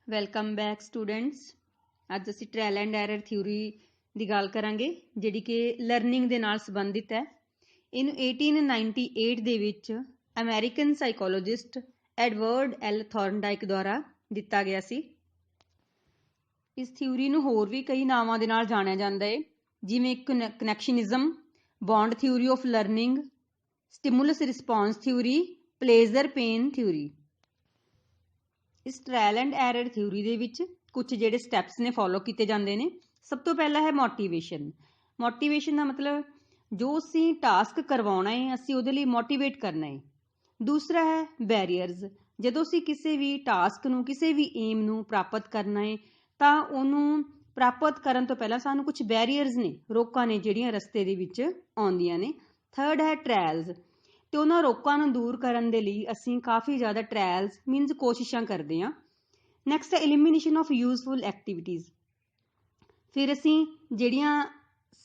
Welcome back students. ਅੱਜ ਅਸੀਂ trial and error theory ਦੀ ਗੱਲ ਕਰਾਂਗੇ ਜਿਹੜੀ ਕਿ ਲਰਨਿੰਗ ਦੇ ਨਾਲ ਸੰਬੰਧਿਤ ਹੈ। ਇਹਨੂੰ 1898 ਦੇ ਵਿੱਚ ਅਮਰੀਕਨ ਸਾਈਕੋਲੋਜਿਸਟ ਐਡਵਰਡ ਐਲ ਥੋਰਨਡਾਈਕ ਦੁਆਰਾ ਦਿੱਤਾ ਗਿਆ ਸੀ। ਇਸ ਥਿਊਰੀ ਨੂੰ ਹੋਰ ਵੀ ਕਈ ਨਾਵਾਂ ਦੇ ਨਾਲ ਜਾਣਿਆ ਜਾਂਦਾ ਹੈ, ਜਿਵੇਂ connectionism, bond theory of learning, stimulus response theory, pleasure pain theory. इस ट्रायल एंड एरर थ्योरी दे विच कुछ जिहड़े स्टैप्स ने फॉलो किए जाते हैं। सब तो पहला है मोटिवेशन। मोटिवेशन का मतलब जो असी टास्क करवाना है असी उहदे लई मोटिवेट करना है। दूसरा है बैरीयर्स। जदों असी किसी भी टास्क नूं किसी भी एम नूं प्राप्त करना है तां उहनूं प्राप्त करन तो पहला सानूं कुछ बैरीयर्स ने, रोकां ने जिहड़ियां रस्ते दे विच आउंदियां ने। थर्ड है ट्रायल्स। तो उन्होंने रोकां नूं दूर करन दे लई असीं काफ़ी ज़्यादा ट्रायल्स मीनस कोशिशां करते हैं। नैक्सट है एलिमीनेशन ऑफ यूजफुल एक्टिविटीज़। फिर असीं जिहड़ियां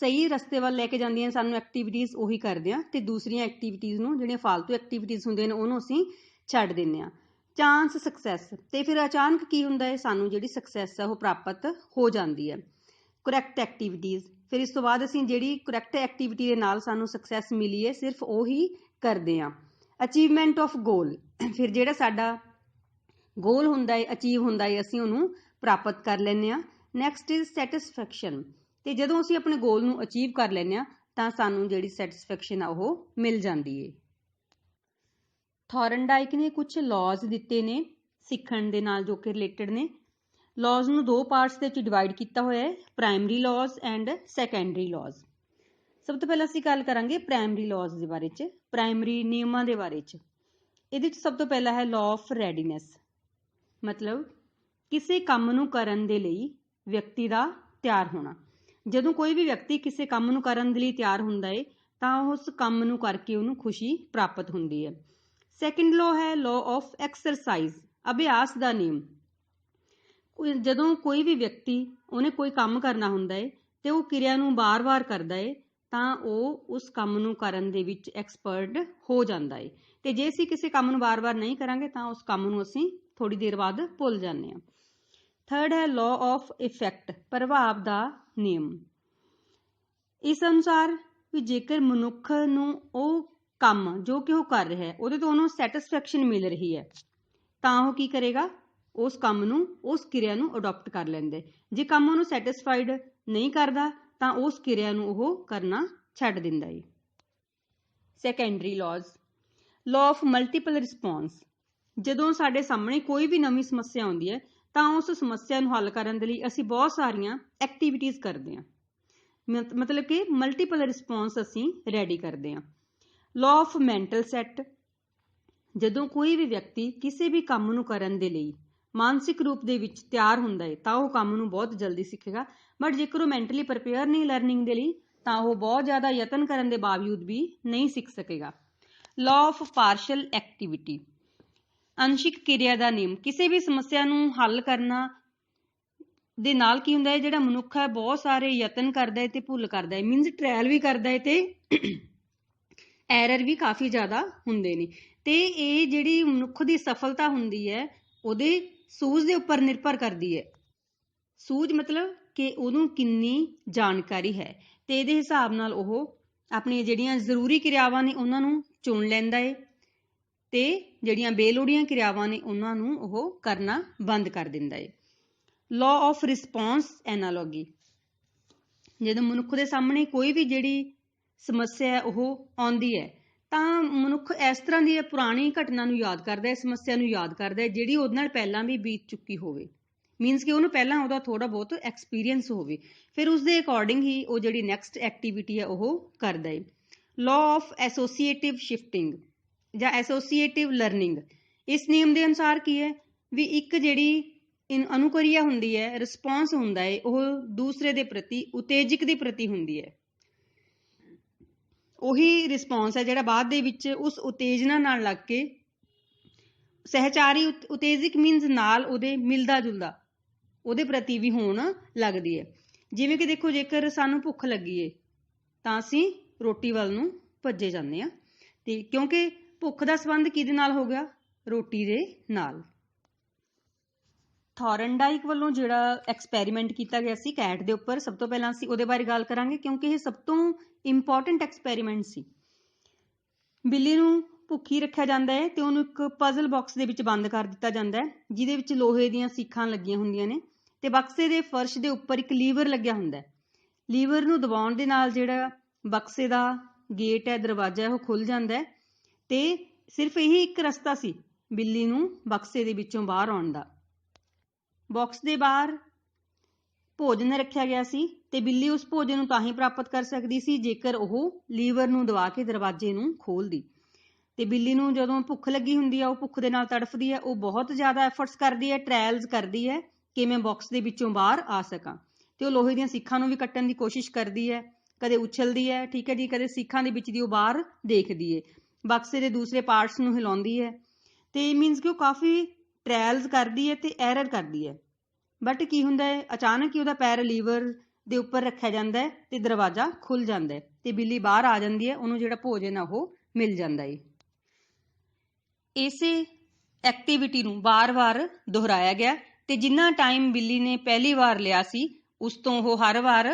सही रस्ते वाल लैके जांदियां सानूं एक्टिविटीज़ उही करदे हां ते दूसरियां एक्टिविटीज़ नूं जिहड़ियां फालतू एक्टिविटीज़ हुंदियां ने उहनूं असीं छड्ड दिंदे हां। चांस सक्सैस ते फिर अचानक की हुंदा है सानूं जिहड़ी सक्सैस है वो प्राप्त हो जाती है। करैक्ट एक्टिविटीज़, फिर इस तो बाद असीं जिहड़ी करैक्ट एक्टिविटी दे नाल सानूं सक्सैस मिली है सिर्फ ਉਹੀ करते हैं। अचीवमेंट ऑफ गोल, फिर जिहड़ा साडा गोल हुंदा है अचीव हुंदा है असीं उहनूं प्राप्त कर लैंदे हां। Next is satisfaction. ते जदों असीं अपने गोल नूं अचीव कर लैंदे हां तां सानूं जिहड़ी सैटिस्फैक्शन आ ओह मिल जांदी है। थॉरनडाइक ने कुछ लॉज दिते ने सिੱਖਣ ਦੇ ਨਾਲ जो कि रिलेटेड ने। लॉज नूं दो पार्ट्स ਦੇ ਵਿੱਚ डिवाइड ਕੀਤਾ ਹੋਇਆ है, primary laws and secondary laws. सब तो पहले असीं गल करांगे प्राइमरी लॉज के बारे च, प्राइमरी नियमां दे बारे च। इहदे च सब तो पहला है लॉ ऑफ रैडीनैस। मतलब किसी काम नूं करन दे लई व्यक्ति दा तैयार होना। जदों कोई भी व्यक्ति किसी काम नूं करन दे लई तैयार हुंदा है तां उस काम नूं करके उहनूं खुशी प्राप्त हुंदी है। सैकेंड लॉ है लॉ ऑफ एक्सरसाइज, अभ्यास दा नियम। जदों कोई भी व्यक्ति उहने कोई काम करना हुंदा है ते वो किरिया नूं बार-बार करदा है ਤਾਂ ਉਹ ਉਸ ਕੰਮ ਨੂੰ ਕਰਨ ਦੇ ਵਿੱਚ ਐਕਸਪਰਟ ਹੋ ਜਾਂਦਾ ਹੈ। ਤੇ ਜੇ ਅਸੀਂ ਕਿਸੇ ਕੰਮ ਨੂੰ ਵਾਰ-ਵਾਰ ਨਹੀਂ ਕਰਾਂਗੇ ਤਾਂ ਉਸ ਕੰਮ ਨੂੰ ਅਸੀਂ ਥੋੜੀ ਦੇਰ ਬਾਅਦ ਭੁੱਲ ਜਾਂਦੇ ਹਾਂ। ਥਰਡ ਹੈ ਲਾਅ ਆਫ ਇਫੈਕਟ, ਪ੍ਰਭਾਵ ਦਾ ਨਿਯਮ। ਇਸ ਅਨੁਸਾਰ ਵੀ ਜੇਕਰ ਮਨੁੱਖ ਨੂੰ ਉਹ ਕੰਮ ਜੋ ਕਿ ਉਹ ਕਰ ਰਿਹਾ ਹੈ ਉਹਦੇ ਤੋਂ ਉਹਨੂੰ ਸੈਟਿਸਫੈਕਸ਼ਨ ਮਿਲ ਰਹੀ ਹੈ ਤਾਂ ਉਹ ਕੀ ਕਰੇਗਾ, ਉਸ ਕੰਮ ਨੂੰ, ਉਸ ਕਿਰਿਆ ਨੂੰ ਅਡਾਪਟ ਕਰ ਲੈਂਦਾ। ਜੇ ਕੰਮ ਉਹਨੂੰ ਸੈਟਿਸਫਾਈਡ ਨਹੀਂ ਕਰਦਾ ਤਾਂ ਉਸ ਕਿਰਿਆ ਨੂੰ ਉਹ ਕਰਨਾ ਛੱਡ ਦਿੰਦਾ ਹੈ। Secondary laws, law of multiple response. ਜਦੋਂ ਸਾਡੇ ਸਾਹਮਣੇ ਕੋਈ ਵੀ ਨਵੀਂ ਸਮੱਸਿਆ ਆਉਂਦੀ ਹੈ ਤਾਂ ਉਸ ਸਮੱਸਿਆ ਨੂੰ ਹੱਲ ਕਰਨ ਦੇ ਲਈ ਅਸੀਂ ਬਹੁਤ ਸਾਰੀਆਂ ਐਕਟੀਵਿਟੀਜ਼ ਕਰਦੇ ਹਾਂ। ਮਤਲਬ ਕਿ ਮਲਟੀਪਲ ਰਿਸਪੌਂਸ ਅਸੀਂ ਰੈਡੀ ਕਰਦੇ ਹਾਂ। Law of mental set. ਜਦੋਂ ਕੋਈ ਵੀ ਵਿਅਕਤੀ ਕਿਸੇ ਵੀ ਕੰਮ ਨੂੰ ਕਰਨ ਦੇ ਲਈ ਮਾਨਸਿਕ रूप ਦੇ ਵਿੱਚ ਤਿਆਰ ਹੁੰਦਾ ਹੈ ਤਾਂ ਉਹ ਕੰਮ ਨੂੰ ਬਹੁਤ ਜਲਦੀ ਸਿੱਖੇਗਾ। ਬਟ ਜੇਕਰ ਉਹ ਮੈਂਟਲੀ ਪ੍ਰਪੇਅਰ ਨਹੀਂ ਲਰਨਿੰਗ ਦੇ ਲਈ ਤਾਂ ਉਹ ਬਹੁਤ ਜ਼ਿਆਦਾ ਯਤਨ ਕਰਨ ਦੇ ਬਾਵਜੂਦ ਵੀ ਨਹੀਂ ਸਿੱਖ ਸਕੇਗਾ। ਲਾਅ ਆਫ ਪਾਰਸ਼ਲ ਐਕਟੀਵਿਟੀ, ਅੰਸ਼ਿਕ ਕਿਰਿਆ ਦਾ ਨਿਯਮ। ਕਿਸੇ ਵੀ ਸਮੱਸਿਆ ਨੂੰ ਹੱਲ ਕਰਨਾ ਦੇ ਨਾਲ ਕੀ ਹੁੰਦਾ ਹੈ, ਜਿਹੜਾ ਮਨੁੱਖ ਹੈ ਬਹੁਤ ਸਾਰੇ ਯਤਨ ਕਰਦਾ ਹੈ ਤੇ ਭੁੱਲ ਕਰਦਾ ਹੈ, ਮੀਨਸ ਟ੍ਰਾਇਲ ਵੀ ਕਰਦਾ ਹੈ ਤੇ ਐਰਰ ਵੀ ਕਾਫੀ ਜ਼ਿਆਦਾ ਹੁੰਦੇ ਨੇ। ਤੇ ਇਹ ਜਿਹੜੀ ਮਨੁੱਖ ਦੀ ਸਫਲਤਾ ਹੁੰਦੀ ਹੈ ਉਹਦੇ ਸੂਝ ਦੇ ਉੱਪਰ ਨਿਰਭਰ ਕਰਦੀ ਹੈ। ਸੂਝ ਮਤਲਬ ਕਿ ਉਹਨੂੰ ਕਿੰਨੀ ਜਾਣਕਾਰੀ ਹੈ ਤੇ ਇਹਦੇ ਹਿਸਾਬ ਨਾਲ ਉਹ ਆਪਣੀਆਂ ਜਿਹੜੀਆਂ ਜ਼ਰੂਰੀ ਕਿਰਿਆਵਾਂ ਨੇ ਉਹਨਾਂ ਨੂੰ ਚੁਣ ਲੈਂਦਾ ਹੈ ਤੇ ਜਿਹੜੀਆਂ ਬੇਲੋੜੀਆਂ ਕਿਰਿਆਵਾਂ ਨੇ ਉਹਨਾਂ ਨੂੰ ਉਹ ਕਰਨਾ ਬੰਦ ਕਰ ਦਿੰਦਾ ਹੈ। Law of response analogy. ਜਦੋਂ ਮਨੁੱਖ ਦੇ ਸਾਹਮਣੇ ਕੋਈ ਵੀ ਜਿਹੜੀ ਸਮੱਸਿਆ ਹੈ ਉਹ ਆਉਂਦੀ ਹੈ ਤਾਂ ਮਨੁੱਖ ਇਸ ਤਰ੍ਹਾਂ ਦੀ ਪੁਰਾਣੀ ਘਟਨਾ ਨੂੰ ਯਾਦ ਕਰਦਾ ਹੈ, ਸਮੱਸਿਆ ਨੂੰ ਯਾਦ ਕਰਦਾ ਹੈ ਜਿਹੜੀ ਉਹਦੇ ਨਾਲ ਪਹਿਲਾਂ ਵੀ ਬੀਤ ਚੁੱਕੀ ਹੋਵੇ। ਮੀਨਸ ਕਿ ਉਹਨੂੰ ਪਹਿਲਾਂ ਉਹਦਾ ਥੋੜਾ ਬਹੁਤ ਐਕਸਪੀਰੀਅੰਸ ਹੋਵੇ, ਫਿਰ ਉਸਦੇ ਅਕੋਰਡਿੰਗ ਹੀ ਉਹ ਜਿਹੜੀ ਨੈਕਸਟ ਐਕਟੀਵਿਟੀ ਹੈ ਉਹ ਕਰਦਾ ਹੈ। ਲਾਅ ਆਫ ਐਸੋਸੀਏਟਿਵ ਸ਼ਿਫਟਿੰਗ ਜਾਂ ਐਸੋਸੀਏਟਿਵ ਲਰਨਿੰਗ। ਇਸ ਨਿਯਮ ਦੇ ਅਨੁਸਾਰ ਕੀ ਹੈ ਵੀ ਇੱਕ ਜਿਹੜੀ ਅਨੁਕ੍ਰਿਆ ਹੁੰਦੀ ਹੈ, ਰਿਸਪੌਂਸ ਹੁੰਦਾ ਹੈ, ਉਹ ਦੂਸਰੇ ਦੇ ਪ੍ਰਤੀ, ਉਤੇਜਕ ਦੇ ਪ੍ਰਤੀ ਹੁੰਦੀ ਹੈ। ਉਹੀ ਰਿਸਪੌਂਸ ਹੈ ਜਿਹੜਾ ਬਾਅਦ ਦੇ ਵਿੱਚ ਉਸ ਉਤੇਜਨਾ ਨਾਲ ਲੱਗ ਕੇ ਸਹਿਚਾਰੀ ਉਤੇਜਕ ਮੀਨਸ ਨਾਲ ਉਹਦੇ ਮਿਲਦਾ ਜੁਲਦਾ ਉਹਦੇ ਪ੍ਰਤੀ ਵੀ ਹੋਣ ਲੱਗਦੀ ਹੈ। ਜਿਵੇਂ ਕਿ ਦੇਖੋ ਜੇਕਰ ਸਾਨੂੰ ਭੁੱਖ ਲੱਗੀ ਹੈ ਤਾਂ ਅਸੀਂ ਰੋਟੀ ਵੱਲ ਨੂੰ ਭੱਜੇ ਜਾਂਦੇ ਹਾਂ ਤੇ ਕਿਉਂਕਿ ਭੁੱਖ ਦਾ ਸੰਬੰਧ ਕਿਹਦੇ ਨਾਲ ਹੋ ਗਿਆ, ਰੋਟੀ ਦੇ ਨਾਲ। ਥੋਰਨਡਾਈਕ ਵੱਲੋਂ ਜਿਹੜਾ ਐਕਸਪੈਰੀਮੈਂਟ ਕੀਤਾ ਗਿਆ ਸੀ ਕੈਟ ਦੇ ਉੱਪਰ, ਸਭ ਤੋਂ ਪਹਿਲਾਂ ਅਸੀਂ ਉਹਦੇ ਬਾਰੇ ਗੱਲ ਕਰਾਂਗੇ ਕਿਉਂਕਿ ਇਹ ਸਭ ਤੋਂ ਇੰਪੋਰਟੈਂਟ ਐਕਸਪੈਰੀਮੈਂਟ ਸੀ। ਬਿੱਲੀ ਨੂੰ ਭੁੱਖੀ ਰੱਖਿਆ ਜਾਂਦਾ ਹੈ ਤੇ ਉਹਨੂੰ ਇੱਕ ਪਜ਼ਲ ਬਾਕਸ ਦੇ ਵਿੱਚ ਬੰਦ ਕਰ ਦਿੱਤਾ ਜਾਂਦਾ ਹੈ, ਜਿਹਦੇ ਵਿੱਚ ਲੋਹੇ ਦੀਆਂ ਸੀਖਾਂ ਲੱਗੀਆਂ ਹੁੰਦੀਆਂ ਨੇ ਤੇ ਬਕਸੇ ਦੇ ਫਰਸ਼ ਦੇ ਉੱਪਰ ਇੱਕ ਲੀਵਰ ਲੱਗਿਆ ਹੁੰਦਾ ਹੈ। ਲੀਵਰ ਨੂੰ ਦਬਾਉਣ ਦੇ ਨਾਲ ਜਿਹੜਾ ਬਕਸੇ ਦਾ ਗੇਟ ਹੈ, ਦਰਵਾਜ਼ਾ ਹੈ, ਉਹ ਖੁੱਲ ਜਾਂਦਾ ਹੈ ਤੇ ਸਿਰਫ ਇਹੀ ਇੱਕ ਰਸਤਾ ਸੀ ਬਿੱਲੀ ਨੂੰ ਬਕਸੇ ਦੇ ਵਿੱਚੋਂ ਬਾਹਰ ਆਉਣ ਦਾ। ਬਾਕਸ ਦੇ ਬਾਹਰ ਭੋਜਨ ਰੱਖਿਆ ਗਿਆ ਸੀ ਤੇ ਬਿੱਲੀ ਉਸ ਭੋਜਨ ਨੂੰ ਤਾਂ ਹੀ ਪ੍ਰਾਪਤ ਕਰ ਸਕਦੀ ਸੀ ਜੇਕਰ ਉਹ ਲੀਵਰ ਨੂੰ ਦਬਾ ਕੇ ਦਰਵਾਜ਼ੇ ਨੂੰ ਖੋਲ੍ਹਦੀ। ਤੇ ਬਿੱਲੀ ਨੂੰ ਜਦੋਂ ਭੁੱਖ ਲੱਗੀ ਹੁੰਦੀ ਆ, ਉਹ ਭੁੱਖ ਦੇ ਨਾਲ ਤੜਫਦੀ ਹੈ, ਉਹ ਬਹੁਤ ਜ਼ਿਆਦਾ ਐਫਰਟਸ ਕਰਦੀ ਹੈ, ਟ੍ਰਾਇਲਸ ਕਰਦੀ ਹੈ ਕਿ ਮੈਂ ਬਾਕਸ ਦੇ ਵਿੱਚੋਂ ਬਾਹਰ ਆ ਸਕਾਂ ਤੇ ਉਹ ਲੋਹੇ ਦੀਆਂ ਸੀਖਾਂ ਨੂੰ ਵੀ ਕੱਟਣ ਦੀ ਕੋਸ਼ਿਸ਼ ਕਰਦੀ ਹੈ, ਕਦੇ ਉਛਲਦੀ ਹੈ, ਠੀਕ ਹੈ ਜੀ, ਕਦੇ ਸੀਖਾਂ ਦੇ ਵਿੱਚ ਦੀ ਉਹ ਬਾਹਰ ਦੇਖਦੀ ਹੈ, ਬਕਸੇ ਦੇ ਦੂਸਰੇ ਪਾਰਟਸ ਨੂੰ ਹਿਲਾਉਂਦੀ ਹੈ ਤੇ ਮੀਨਸ ਕਿ ਉਹ ਕਾਫੀ ਟ੍ਰਾਇਲਸ ਕਰਦੀ ਹੈ ਤੇ ਐਰਰ ਕਰਦੀ ਹੈ। ਬਟ ਕੀ ਹੁੰਦਾ ਹੈ, ਅਚਾਨਕ ਹੀ ਉਹਦਾ ਪੈਰ ਲੀਵਰ ਦੇ ਉੱਪਰ ਰੱਖਿਆ ਜਾਂਦਾ ਹੈ ਤੇ ਦਰਵਾਜ਼ਾ ਖੁੱਲ ਜਾਂਦਾ ਹੈ ਤੇ ਬਿੱਲੀ ਬਾਹਰ ਆ ਜਾਂਦੀ ਹੈ, ਉਹਨੂੰ ਜਿਹੜਾ ਭੋਜਨ ਆ ਉਹ ਮਿਲ ਜਾਂਦਾ ਹੈ। ਇਸੇ ਐਕਟੀਵਿਟੀ ਨੂੰ ਵਾਰ-ਵਾਰ ਦੁਹਰਾਇਆ ਗਿਆ ਤੇ ਜਿੰਨਾ ਟਾਈਮ ਬਿੱਲੀ ਨੇ ਪਹਿਲੀ ਵਾਰ ਲਿਆ ਸੀ ਉਸ ਤੋਂ ਉਹ ਹਰ ਵਾਰ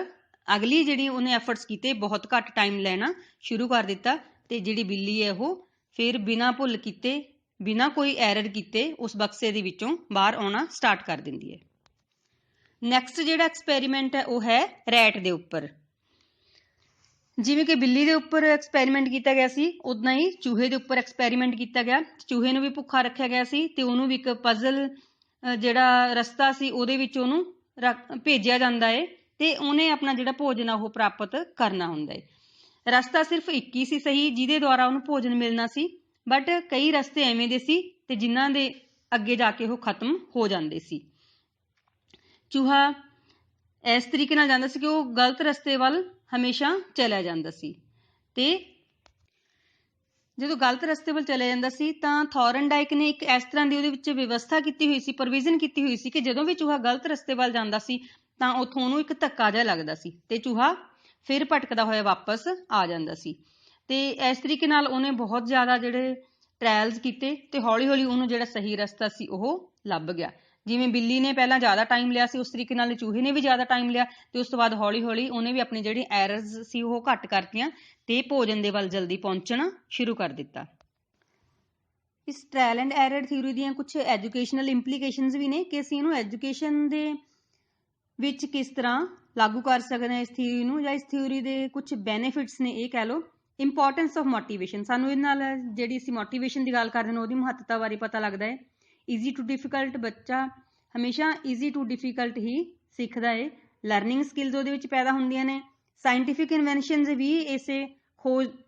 ਅਗਲੀ ਜਿਹੜੀ ਉਹਨੇ ਐਫਰਟਸ ਕੀਤੇ ਬਹੁਤ ਘੱਟ ਟਾਈਮ ਲੈਣਾ ਸ਼ੁਰੂ ਕਰ ਦਿੱਤਾ ਤੇ ਜਿਹੜੀ ਬਿੱਲੀ ਹੈ ਉਹ ਫਿਰ ਬਿਨਾਂ ਭੁੱਲ ਕੀਤੇ, ਬਿਨਾਂ ਕੋਈ ਐਰਰ ਕੀਤੇ ਉਸ ਬਕਸੇ ਦੇ ਵਿੱਚੋਂ ਬਾਹਰ ਆਉਣਾ ਸਟਾਰਟ ਕਰ ਦਿੰਦੀ ਹੈ। ਨੈਕਸਟ ਜਿਹੜਾ ਐਕਸਪੈਰੀਮੈਂਟ ਹੈ ਉਹ ਹੈ ਰੈਟ ਦੇ ਉੱਪਰ। ਜਿਵੇਂ ਕਿ ਬਿੱਲੀ ਦੇ ਉੱਪਰ ਐਕਸਪੈਰੀਮੈਂਟ ਕੀਤਾ ਗਿਆ ਸੀ, ਉਦਾਂ ਹੀ ਚੂਹੇ ਦੇ ਉੱਪਰ ਐਕਸਪੈਰੀਮੈਂਟ ਕੀਤਾ ਗਿਆ। ਚੂਹੇ ਨੂੰ ਵੀ ਭੁੱਖਾ ਰੱਖਿਆ ਗਿਆ ਸੀ ਤੇ ਉਹਨੂੰ ਵੀ ਇੱਕ ਪਜ਼ਲ ਜਿਹੜਾ ਰਸਤਾ ਸੀ ਉਹਦੇ ਵਿੱਚ ਉਹਨੂੰ ਭੇਜਿਆ ਜਾਂਦਾ ਹੈ ਤੇ ਉਹਨੇ ਆਪਣਾ ਜਿਹੜਾ ਭੋਜਨ ਆ ਉਹ ਪ੍ਰਾਪਤ ਕਰਨਾ ਹੁੰਦਾ ਹੈ। ਰਸਤਾ ਸਿਰਫ ਇੱਕ ਹੀ ਸੀ ਸਹੀ ਜਿਹਦੇ ਦੁਆਰਾ ਉਹਨੂੰ ਭੋਜਨ ਮਿਲਣਾ ਸੀ, ਬਟ ਕਈ ਰਸਤੇ ਐਵੇਂ ਦੇ ਸੀ ਤੇ ਜਿਨ੍ਹਾਂ ਦੇ ਅੱਗੇ ਜਾ ਕੇ ਉਹ ਖਤਮ ਹੋ ਜਾਂਦੇ ਸੀ। ਚੂਹਾ ਇਸ ਤਰੀਕੇ ਨਾਲ ਜਾਂਦਾ ਸੀ ਕਿ ਉਹ ਗਲਤ ਰਸਤੇ ਵੱਲ ਹਮੇਸ਼ਾ ਚਲਿਆ ਜਾਂਦਾ ਸੀ ਤੇ ਜਦੋਂ ਗਲਤ ਰਸਤੇ ਵੱਲ ਚਲਿਆ ਜਾਂਦਾ ਸੀ ਤਾਂ ਥੋਰਨਡਾਈਕ ਨੇ ਇੱਕ ਇਸ ਤਰ੍ਹਾਂ ਦੀ ਉਹਦੇ ਵਿੱਚ ਵਿਵਸਥਾ ਕੀਤੀ ਹੋਈ ਸੀ, ਪ੍ਰੋਵੀਜ਼ਨ ਕੀਤੀ ਹੋਈ ਸੀ ਕਿ ਜਦੋਂ ਵੀ ਚੂਹਾ ਗਲਤ ਰਸਤੇ ਵੱਲ ਜਾਂਦਾ ਸੀ ਤਾਂ ਉੱਥੋਂ ਉਹਨੂੰ ਇੱਕ ਧੱਕਾ ਜਿਹਾ ਲੱਗਦਾ ਸੀ ਤੇ ਚੂਹਾ ਫਿਰ ਭਟਕਦਾ ਹੋਇਆ ਵਾਪਸ ਆ ਜਾਂਦਾ ਸੀ। ਤੇ ਇਸ ਤਰੀਕੇ ਨਾਲ ਉਹਨੇ ਬਹੁਤ ਜ਼ਿਆਦਾ ਜਿਹੜੇ ਟ੍ਰਾਇਲਸ ਕੀਤੇ ਤੇ ਹੌਲੀ ਹੌਲੀ ਉਹਨੂੰ ਜਿਹੜਾ ਸਹੀ ਰਸਤਾ ਸੀ ਉਹ ਲੱਭ ਗਿਆ। ਜਿਵੇਂ ਬਿੱਲੀ ਨੇ ਪਹਿਲਾਂ ਜ਼ਿਆਦਾ ਟਾਈਮ ਲਿਆ ਸੀ ਉਸ ਤਰੀਕੇ ਨਾਲ ਚੂਹੇ ਨੇ ਵੀ ਜ਼ਿਆਦਾ ਟਾਈਮ ਲਿਆ ਤੇ ਉਸ ਤੋਂ ਬਾਅਦ ਹੌਲੀ ਹੌਲੀ ਉਹਨੇ ਵੀ ਆਪਣੀ ਜਿਹੜੀ ਐਰਰਸ ਸੀ ਉਹ ਘੱਟ ਕਰਤੀਆਂ ਤੇ ਭੋਜਨ ਦੇ ਵੱਲ ਜਲਦੀ ਪਹੁੰਚਣਾ ਸ਼ੁਰੂ ਕਰ ਦਿੱਤਾ। ਇਸ ਟ੍ਰਾਇਲ ਐਂਡ ਐਰਰ ਥਿਊਰੀ ਦੀਆਂ ਕੁਝ ਐਜੂਕੇਸ਼ਨਲ ਇੰਪਲੀਕੇਸ਼ਨਸ ਵੀ ਨੇ ਕਿ ਅਸੀਂ ਇਹਨੂੰ ਐਜੂਕੇਸ਼ਨ ਦੇ ਵਿੱਚ ਕਿਸ ਤਰ੍ਹਾਂ ਲਾਗੂ ਕਰ ਸਕਦੇ ਹਾਂ ਇਸ ਥਿਊਰੀ ਨੂੰ, ਜਾਂ ਇਸ ਥਿਊਰੀ ਦੇ ਕੁਝ ਬੈਨੀਫਿਟਸ ਨੇ ਇਹ ਕਹਿ ਲਓ। ਇੰਪੋਰਟੈਂਸ ਆਫ ਮੋਟੀਵੇਸ਼ਨ, ਸਾਨੂੰ ਇਹਦੇ ਨਾਲ ਜਿਹੜੀ ਅਸੀਂ ਮੋਟੀਵੇਸ਼ਨ ਦੀ ਗੱਲ ਕਰਦੇ ਹਾਂ ਉਹਦੀ ਮਹੱਤਤਾ ਬਾਰੇ ਪਤਾ ਲੱਗਦਾ ਹੈ। ਈਜ਼ੀ ਟੂ ਡਿਫੀਕਲਟ, ਬੱਚਾ ਹਮੇਸ਼ਾ ਈਜ਼ੀ ਟੂ ਡਿਫੀਕਲਟ ਹੀ ਸਿੱਖਦਾ ਹੈ। ਲਰਨਿੰਗ ਸਕਿੱਲਸ ਉਹਦੇ ਵਿੱਚ ਪੈਦਾ ਹੁੰਦੀਆਂ ਨੇ। ਸਾਇੰਟੀਫਿਕ ਇਨਵੈਂਸ਼ਨਸ ਵੀ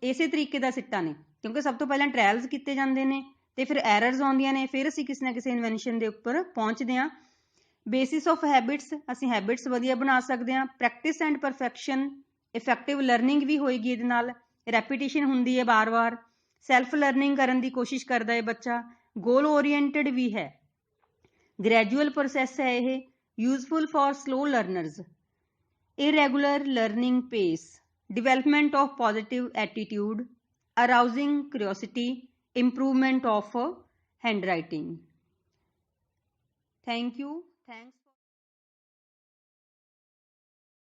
ਇਸੇ ਤਰੀਕੇ ਦਾ ਸਿੱਟਾ ਨੇ ਕਿਉਂਕਿ ਸਭ ਤੋਂ ਪਹਿਲਾਂ ਟ੍ਰਾਇਲਸ ਕੀਤੇ ਜਾਂਦੇ ਨੇ ਤੇ ਫਿਰ ਐਰਰਸ ਆਉਂਦੀਆਂ ਨੇ, ਫਿਰ ਅਸੀਂ ਕਿਸੇ ਨਾ ਕਿਸੇ ਇਨਵੈਂਸ਼ਨ ਦੇ ਉੱਪਰ ਪਹੁੰਚਦੇ ਹਾਂ। ਬੇਸਿਸ ਆਫ ਹੈਬਿਟਸ, ਅਸੀਂ ਹੈਬਿਟਸ ਵਧੀਆ ਬਣਾ ਸਕਦੇ ਹਾਂ। Practice and perfection, effective learning ਵੀ ਹੋਏਗੀ ਇਹਦੇ ਨਾਲ। ਰੈਪੀਟੀਸ਼ਨ ਹੁੰਦੀ ਹੈ ਵਾਰ-ਵਾਰ। ਸੈਲਫ ਲਰਨਿੰਗ ਕਰਨ ਦੀ ਕੋਸ਼ਿਸ਼ ਕਰਦਾ ਹੈ ਬੱਚਾ। ਗੋਲ ਓਰੀਐਂਟਡ ਵੀ ਹੈ। ਗ੍ਰੈਜੂਅਲ ਪ੍ਰੋਸੈਸ ਹੈ ਇਹ। Useful for slow learners. irregular learning pace, development of positive attitude, arousing curiosity, improvement of handwriting. Thank you. Thanks.